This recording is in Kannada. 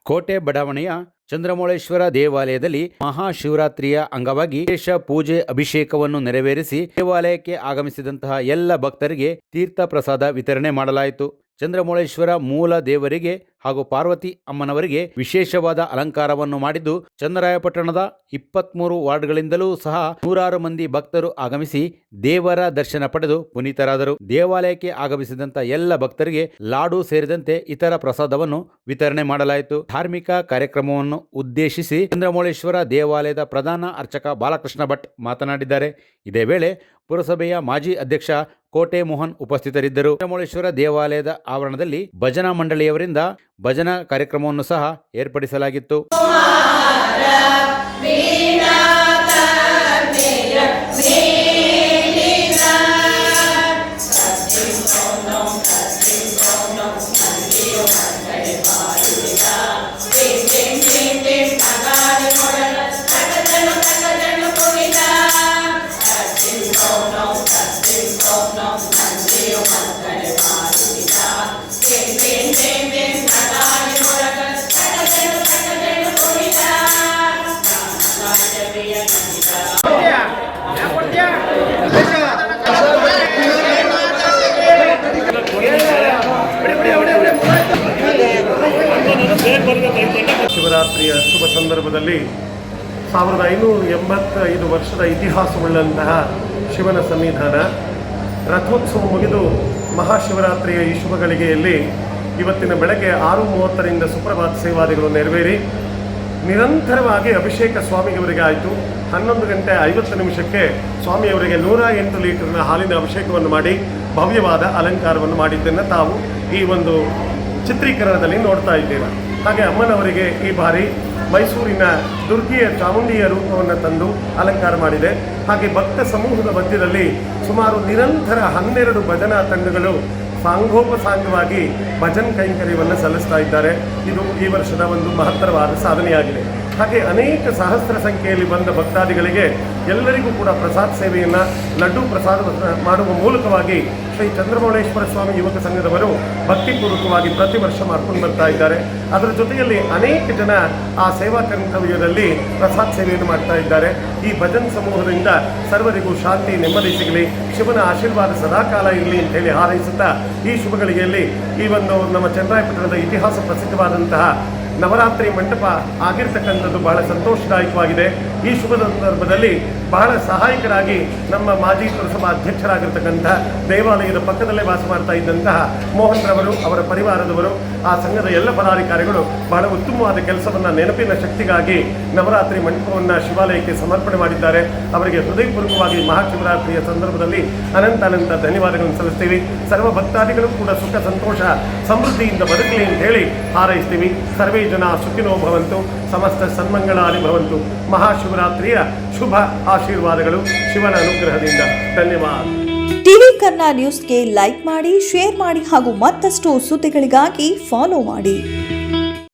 ಕೋಟೆ ಬಡಾವಣೆಯ ಚಂದ್ರಮೌಳೇಶ್ವರ ದೇವಾಲಯದಲ್ಲಿ ಮಹಾಶಿವರಾತ್ರಿಯ ಅಂಗವಾಗಿ ವಿಶೇಷ ಪೂಜೆ ಅಭಿಷೇಕವನ್ನು ನೆರವೇರಿಸಿ ದೇವಾಲಯಕ್ಕೆ ಆಗಮಿಸಿದಂತಹ ಎಲ್ಲ ಭಕ್ತರಿಗೆ ತೀರ್ಥ ಪ್ರಸಾದ ವಿತರಣೆ ಮಾಡಲಾಯಿತು. ಚಂದ್ರಮೌಳೇಶ್ವರ ಮೂಲ ದೇವರಿಗೆ ಹಾಗೂ ಪಾರ್ವತಿ ಅಮ್ಮನವರಿಗೆ ವಿಶೇಷವಾದ ಅಲಂಕಾರವನ್ನು ಮಾಡಿದ್ದು, ಚನ್ನರಾಯಪಟ್ಟಣದ 23 ವಾರ್ಡ್ಗಳಿಂದಲೂ ಸಹ ನೂರಾರು ಮಂದಿ ಭಕ್ತರು ಆಗಮಿಸಿ ದೇವರ ದರ್ಶನ ಪಡೆದು ಪುನೀತರಾದರು. ದೇವಾಲಯಕ್ಕೆ ಆಗಮಿಸಿದಂತ ಎಲ್ಲ ಭಕ್ತರಿಗೆ ಲಾಡು ಸೇರಿದಂತೆ ಇತರ ಪ್ರಸಾದವನ್ನು ವಿತರಣೆ ಮಾಡಲಾಯಿತು. ಧಾರ್ಮಿಕ ಕಾರ್ಯಕ್ರಮವನ್ನು ಉದ್ದೇಶಿಸಿ ಚಂದ್ರಮೌಳೇಶ್ವರ ದೇವಾಲಯದ ಪ್ರಧಾನ ಅರ್ಚಕ ಬಾಲಕೃಷ್ಣ ಭಟ್ ಮಾತನಾಡಿದ್ದಾರೆ. ಇದೇ ವೇಳೆ ಪುರಸಭೆಯ ಮಾಜಿ ಅಧ್ಯಕ್ಷ ಕೋಟೆ ಮೋಹನ್ ಉಪಸ್ಥಿತರಿದ್ದರು. ಚಂದ್ರಮೌಳೇಶ್ವರ ದೇವಾಲಯದ ಆವರಣದಲ್ಲಿ ಭಜನಾ ಮಂಡಳಿಯವರಿಂದ ಭಜನಾ ಕಾರ್ಯಕ್ರಮವನ್ನು ಸಹ ಏರ್ಪಡಿಸಲಾಗಿತ್ತು. ಶಿವರಾತ್ರಿಯ ಶುಭ ಸಂದರ್ಭದಲ್ಲಿ 1585 ವರ್ಷದ ಇತಿಹಾಸವುಳ್ಳಂತಹ ಶಿವನ ಸನ್ನಿಧಾನ ರಥೋತ್ಸವ ಮುಗಿದು ಮಹಾಶಿವರಾತ್ರಿಯ ಈ ಶುಭ ಗಳಿಗೆಯಲ್ಲಿ ಇವತ್ತಿನ ಬೆಳಗ್ಗೆ 6:30ರಿಂದ ಸುಪ್ರಭಾತ ಸೇವಾದಿಗಳು ನೆರವೇರಿ ನಿರಂತರವಾಗಿ ಅಭಿಷೇಕ ಸ್ವಾಮಿಯವರಿಗೆ ಆಯಿತು. 11 ಗಂಟೆ 50 ನಿಮಿಷಕ್ಕೆ ಸ್ವಾಮಿಯವರಿಗೆ 108 ಲೀಟರ್ನ ಹಾಲಿನ ಅಭಿಷೇಕವನ್ನು ಮಾಡಿ ಭವ್ಯವಾದ ಅಲಂಕಾರವನ್ನು ಮಾಡಿದ್ದನ್ನು ತಾವು ಈ ಒಂದು ಚಿತ್ರೀಕರಣದಲ್ಲಿ ನೋಡ್ತಾ ಇದ್ದೇವೆ. ಹಾಗೆ ಅಮ್ಮನವರಿಗೆ ಈ ಬಾರಿ ಮೈಸೂರಿನ ದುರ್ಗಿಯ ಚಾಮುಂಡಿಯ ರೂಪವನ್ನು ತಂದು ಅಲಂಕಾರ ಮಾಡಿದೆ. ಹಾಗೆ ಭಕ್ತ ಸಮೂಹದ ಮಧ್ಯದಲ್ಲಿ ಸುಮಾರು ನಿರಂತರ 12 ಭಜನಾ ತಂಡಗಳು ಸಾಂಗೋಪಸಾಂಗವಾಗಿ ಭಜನ್ ಕೈಂಕರ್ಯವನ್ನು ಸಲ್ಲಿಸ್ತಾ ಇದ್ದಾರೆ. ಇದು ಈ ವರ್ಷದ ಒಂದು ಮಹತ್ತರವಾದ ಸಾಧನೆಯಾಗಿದೆ. ಹಾಗೆ ಅನೇಕ ಸಹಸ್ರ ಸಂಖ್ಯೆಯಲ್ಲಿ ಬಂದ ಭಕ್ತಾದಿಗಳಿಗೆ ಎಲ್ಲರಿಗೂ ಕೂಡ ಪ್ರಸಾದ ಸೇವೆಯನ್ನು ಲಡ್ಡು ಪ್ರಸಾದ ಮಾಡುವ ಮೂಲಕವಾಗಿ ಶ್ರೀ ಚಂದ್ರಮೌಳೇಶ್ವರ ಸ್ವಾಮಿ ಯುವಕ ಸಂಘದವರು ಭಕ್ತಿಪೂರ್ವಕವಾಗಿ ಪ್ರತಿ ವರ್ಷ ಮಾಡ್ಕೊಂಡು ಬರ್ತಾ ಇದ್ದಾರೆ. ಅದರ ಜೊತೆಯಲ್ಲಿ ಅನೇಕ ಜನ ಆ ಸೇವಾ ಕರ್ತವ್ಯದಲ್ಲಿ ಪ್ರಸಾದ ಸೇವೆಯನ್ನು ಮಾಡ್ತಾ ಇದ್ದಾರೆ. ಈ ಭಜನ್ ಸಮೂಹದಿಂದ ಸರ್ವರಿಗೂ ಶಾಂತಿ ನೆಮ್ಮದಿ ಸಿಗಲಿ, ಶಿವನ ಆಶೀರ್ವಾದ ಸದಾಕಾಲ ಇರಲಿ ಅಂತ ಹೇಳಿ ಹಾರೈಸುತ್ತಾ ಈ ಶುಭಗಳಿಗೆಯಲ್ಲಿ ಈ ಒಂದು ನಮ್ಮ ಚನ್ನರಾಯಪಟ್ಟಣದ ಇತಿಹಾಸ ಪ್ರಸಿದ್ಧವಾದಂತಹ ನವರಾತ್ರಿ ಮಂಟಪ ಆಗಿರ್ತಕ್ಕಂಥದ್ದು ಬಹಳ ಸಂತೋಷದಾಯಕವಾಗಿದೆ. ಈ ಶುಭ ಸಂದರ್ಭದಲ್ಲಿ ಬಹಳ ಸಹಾಯಕರಾಗಿ ನಮ್ಮ ಮಾಜಿ ಪುರಸಭಾ ಅಧ್ಯಕ್ಷರಾಗಿರ್ತಕ್ಕಂಥ ದೇವಾಲಯದ ಪಕ್ಕದಲ್ಲೇ ವಾಸ ಮಾಡ್ತಾ ಇದ್ದಂತಹ ಮೋಹನ್ ರವರು, ಅವರ ಪರಿವಾರದವರು, ಆ ಸಂಘದ ಎಲ್ಲ ಪದಾಧಿಕಾರಿಗಳು ಬಹಳ ಉತ್ತಮವಾದ ಕೆಲಸವನ್ನು ನೆನಪಿನ ಶಕ್ತಿಗಾಗಿ ನವರಾತ್ರಿ ಮಂಟಪವನ್ನು ಶಿವಾಲಯಕ್ಕೆ ಸಮರ್ಪಣೆ ಮಾಡಿದ್ದಾರೆ. ಅವರಿಗೆ ಹೃದಯಪೂರ್ವಕವಾಗಿ ಮಹಾಶಿವರಾತ್ರಿಯ ಸಂದರ್ಭದಲ್ಲಿ ಅನಂತ ಧನ್ಯವಾದಗಳನ್ನು ಸಲ್ಲಿಸ್ತೀವಿ. ಸರ್ವ ಭಕ್ತಾದಿಗಳು ಕೂಡ ಸುಖ ಸಂತೋಷ ಸಮೃದ್ಧಿಯಿಂದ ಬದುಕಲಿ ಅಂತ ಹೇಳಿ ಹಾರೈಸ್ತೀವಿ. ಸರ್ವೇ ಜನ ಸುಖಿನೋ ಭವಂತು, ಸಮಸ್ತ ಸನ್ಮಂಗಳಾನಿ ಭವಂತು. ಮಹಾಶಿವರಾತ್ರಿಯ ಶುಭ ಆಶೀರ್ವಾದಗಳು ಶಿವನ ಅನುಗ್ರಹದಿಂದ. ಧನ್ಯವಾದ. ಟಿವಿ ಕನ್ನಡ ನ್ಯೂಸ್ಗೆ ಲೈಕ್ ಮಾಡಿ, ಶೇರ್ ಮಾಡಿ ಹಾಗೂ ಮತ್ತಷ್ಟು ಸುದ್ದಿಗಳಿಗಾಗಿ ಫಾಲೋ ಮಾಡಿ.